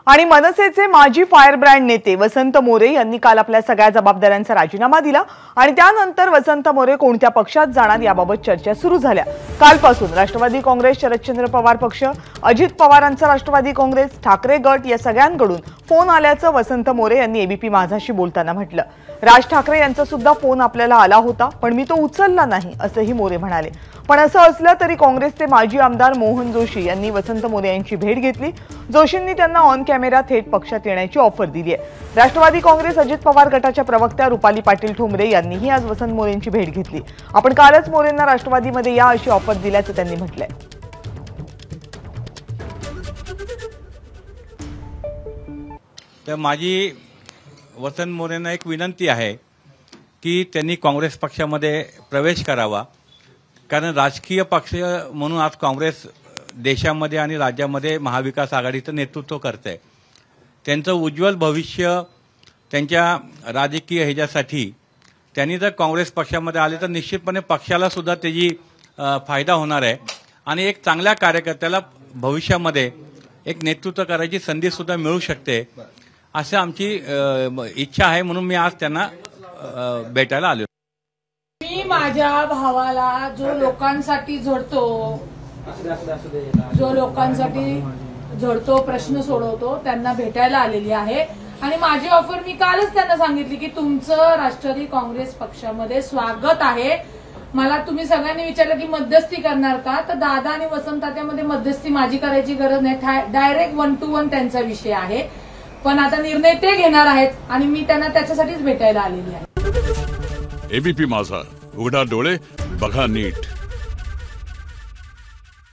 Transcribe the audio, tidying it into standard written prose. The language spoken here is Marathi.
आणि मनसेचे माजी फायर ब्रँड नेते वसंत मोरे यांनी काल आपल्या सगळ्या जबाबदाऱ्यांचा राजीनामा दिला आणि त्यानंतर वसंत मोरे कोणत्या पक्षात जाणार याबाबत चर्चा सुरू झाल्या। कालपासून राष्ट्रवादी काँग्रेस, शरदचंद्र पवार पक्ष, अजित पवारांचा राष्ट्रवादी काँग्रेस, ठाकरे गट या सगळ्यांकडून फोन आल्याचं वसंत मोरे यांनी एबीपी माझाशी बोलताना म्हटलं। राज ठाकरे यांचा सुद्धा फोन आपल्याला आला होता, पण मी तो उचलला नाही असंही मोरे म्हणाले। पण असं असलं तरी काँग्रेसचे माजी आमदार मोहन जोशी यांनी वसंत मोरे यांची भेट घेतली। जोशींनी त्यांना ऑन कॅमेरा थेट पक्षात येण्याची ऑफर दिली आहे। राष्ट्रवादी काँग्रेस अजित पवार गटाच्या प्रवक्त्या रुपाली पाटील ठोंबरे यांनीही आज वसंत मोरेंची भेट घेतली। आपण कालच मोरेंना राष्ट्रवादीमध्ये या अशी ऑफर दिल्याचं त्यांनी म्हटलंय। तर माझी वसंत मोरेंना एक विनंती आहे की त्यांनी काँग्रेस पक्षामध्ये प्रवेश करावा, कारण राजकीय पक्ष म्हणून आज काँग्रेस देशामध्ये आणि राज्यामध्ये महाविकास आघाडीचं नेतृत्व करते। त्यांचं उज्ज्वल भविष्य त्यांच्या राजकीय ह्याच्यासाठी त्यांनी जर काँग्रेस पक्षामध्ये आले तर निश्चितपणे पक्षाला सुद्धा त्याची फायदा होणार आहे आणि एक चांगल्या कार्यकर्त्याला भविष्यामध्ये एक नेतृत्व करायची संधी सुद्धा मिळू शकते, असं आमची इच्छा आहे। म्हणून मी आज त्यांना भेटायला आलो। मी माझ्या भावाला जो लोकांसाठी झडतो प्रश्न सोडवतो त्यांना भेटायला आलेली आहे आणि माझी ऑफर मी कालच त्यांना सांगितली की तुमचं राष्ट्रवादी काँग्रेस पक्षामध्ये स्वागत आहे। मला तुम्ही सगळ्यांनी विचारलं की मध्यस्थी करणार का, तर दादा आणि वसंत तात्यामध्ये मध्यस्थी माझी करायची गरज नाही, डायरेक्ट 1 to 1 त्यांचा विषय आहे। पण आता निर्णय ते घेणार आहेत आणि मी त्यांना त्याच्यासाठीच भेटायला आलेली आहे। एबीपी माझा, उघडा डोळे बघा नीट।